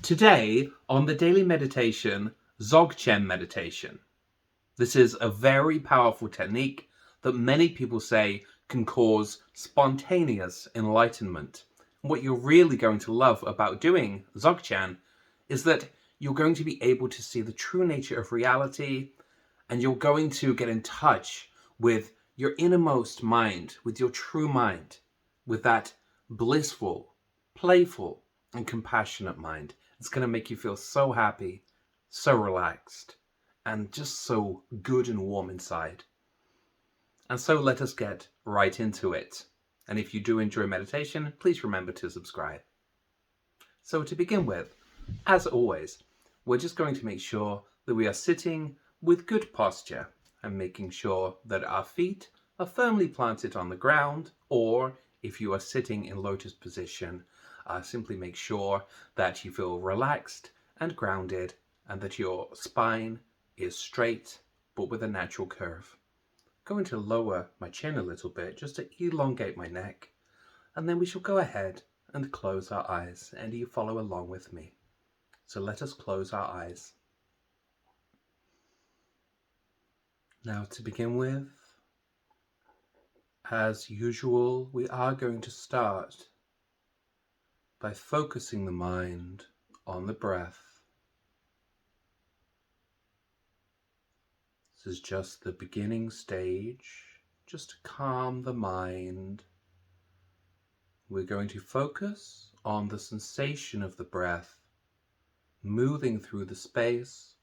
Today, on the daily meditation, Dzogchen meditation. This is a very powerful technique that many people say can cause spontaneous enlightenment. And what you're really going to love about doing Dzogchen is that you're going to be able to see the true nature of reality, and you're going to get in touch with your innermost mind, with your true mind, with that blissful, playful, and compassionate mind. It's going to make you feel so happy, so relaxed, and just so good and warm inside. And so let us get right into it. And if you do enjoy meditation, please remember to subscribe. So to begin with, as always, we're just going to make sure that we are sitting with good posture and making sure that our feet are firmly planted on the ground, or if you are sitting in lotus position, simply make sure that you feel relaxed and grounded and that your spine is straight but with a natural curve. I'm going to lower my chin a little bit just to elongate my neck, and then we shall go ahead and close our eyes, and you follow along with me. So let us close our eyes. Now to begin with, as usual, we are going to start by focusing the mind on the breath. This is just the beginning stage, just to calm the mind. We're going to focus on the sensation of the breath moving through the space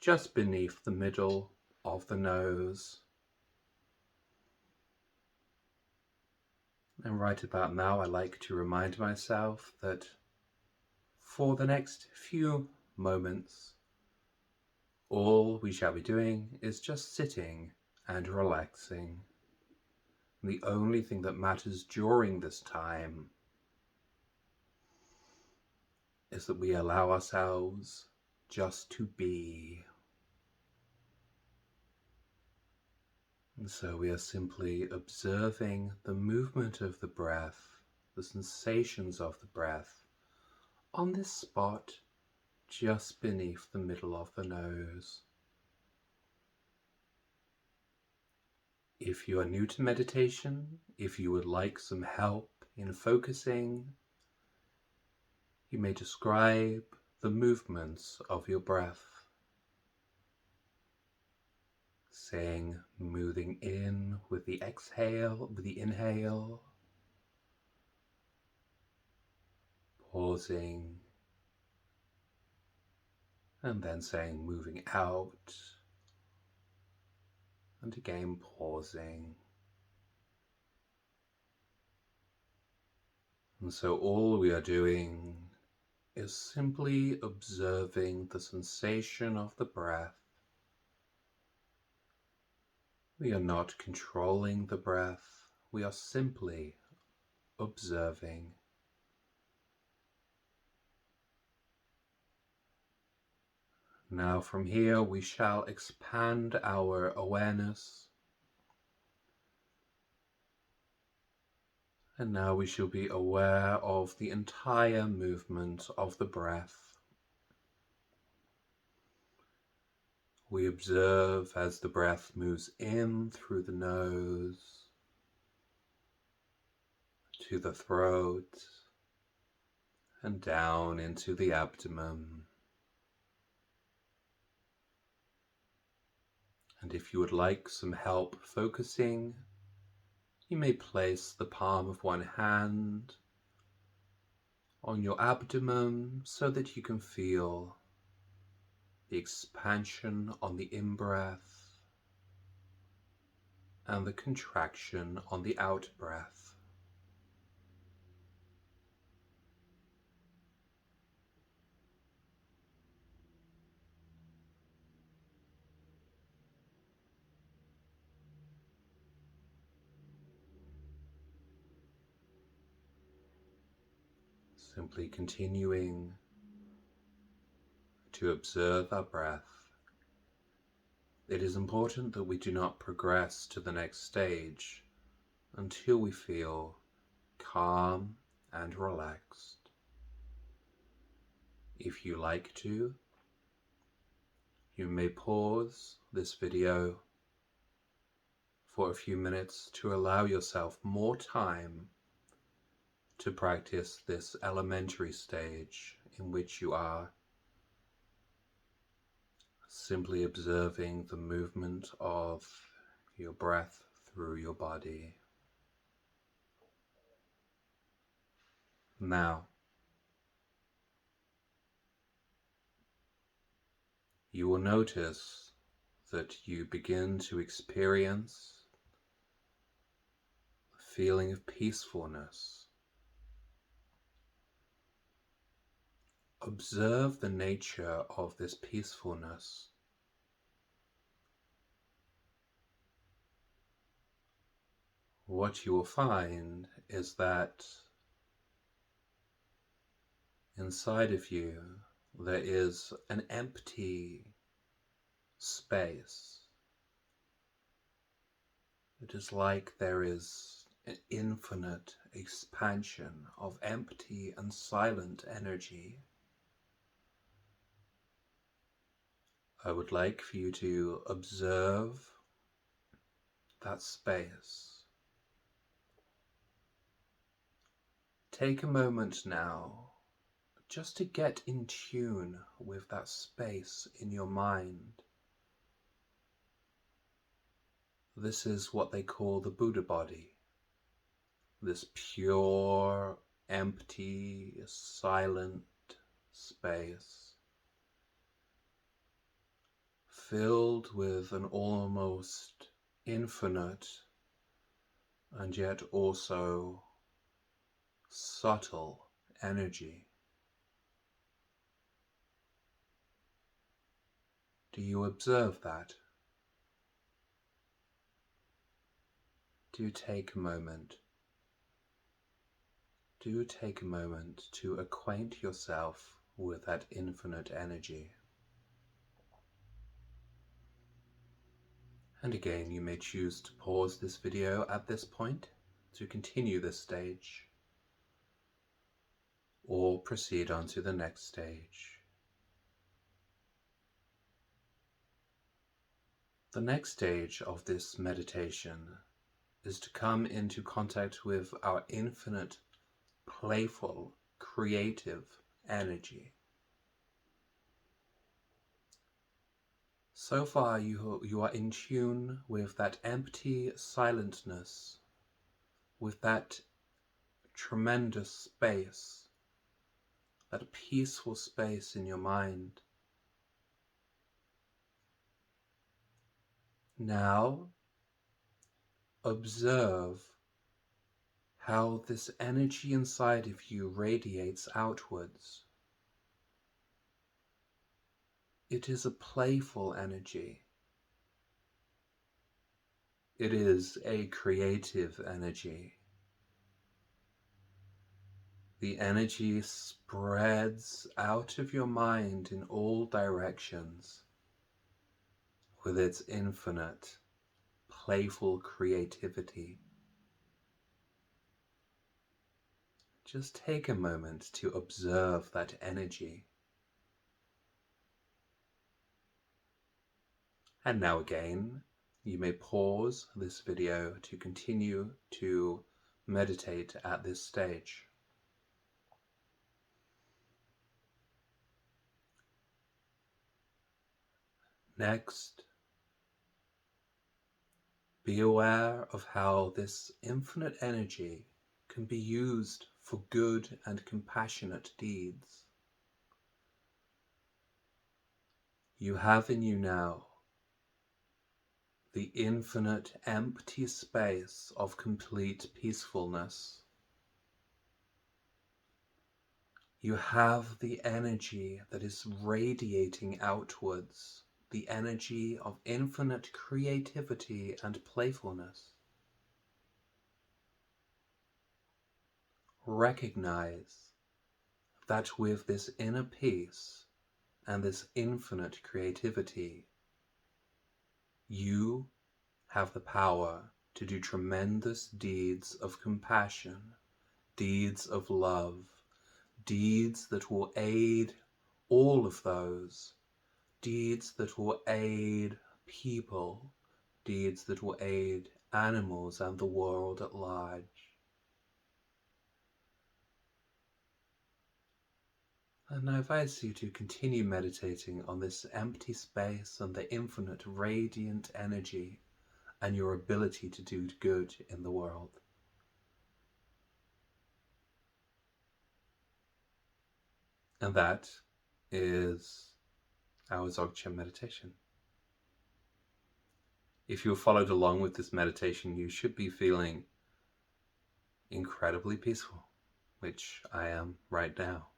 just beneath the middle of the nose. And right about now, I like to remind myself that for the next few moments, all we shall be doing is just sitting and relaxing. And the only thing that matters during this time is that we allow ourselves just to be. And so we are simply observing the movement of the breath, the sensations of the breath on this spot just beneath the middle of the nose. If you are new to meditation, if you would like some help in focusing, you may describe the movements of your breath, saying moving in with the exhale, with the inhale, pausing, and then saying moving out, and again pausing. And so all we are doing is simply observing the sensation of the breath. We are not controlling the breath, we are simply observing. Now from here we shall expand our awareness, and now we shall be aware of the entire movement of the breath. We observe as the breath moves in through the nose, to the throat, and down into the abdomen. And if you would like some help focusing, you may place the palm of one hand on your abdomen so that you can feel the expansion on the in-breath and the contraction on the out-breath. Simply continuing to observe our breath. It is important that we do not progress to the next stage until we feel calm and relaxed. If you like to, you may pause this video for a few minutes to allow yourself more time to practice this elementary stage in which you are simply observing the movement of your breath through your body. Now, you will notice that you begin to experience a feeling of peacefulness. Observe the nature of this peacefulness. What you will find is that inside of you there is an empty space. It is like there is an infinite expansion of empty and silent energy. I would like for you to observe that space. Take a moment now just to get in tune with that space in your mind. This is what they call the Buddha body. This pure, empty, silent space, filled with an almost infinite and yet also subtle energy. Do you observe that? Do take a moment. Do take a moment to acquaint yourself with that infinite energy. And again, you may choose to pause this video at this point to continue this stage, or proceed on to the next stage. The next stage of this meditation is to come into contact with our infinite, playful, creative energy. So far you are in tune with that empty silentness, with that tremendous space, that peaceful space in your mind. Now, observe how this energy inside of you radiates outwards. It is a playful energy. It is a creative energy. The energy spreads out of your mind in all directions with its infinite, playful creativity. Just take a moment to observe that energy. And now again, you may pause this video to continue to meditate at this stage. Next, be aware of how this infinite energy can be used for good and compassionate deeds. You have in you now the infinite empty space of complete peacefulness. You have the energy that is radiating outwards, the energy of infinite creativity and playfulness. Recognize that with this inner peace and this infinite creativity, you have the power to do tremendous deeds of compassion, deeds of love, deeds that will aid all of those deeds that will aid people, deeds that will aid animals and the world at large. And I advise you to continue meditating on this empty space and the infinite radiant energy and your ability to do good in the world. And that is our Dzogchen meditation. If you followed along with this meditation, you should be feeling incredibly peaceful, which I am right now.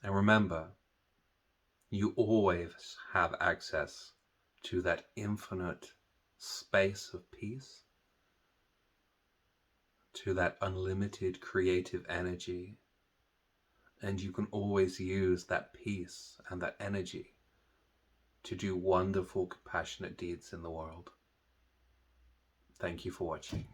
And remember, you always have access to that infinite space of peace, to that unlimited creative energy, and you can always use that peace and that energy to do wonderful, compassionate deeds in the world. Thank you for watching.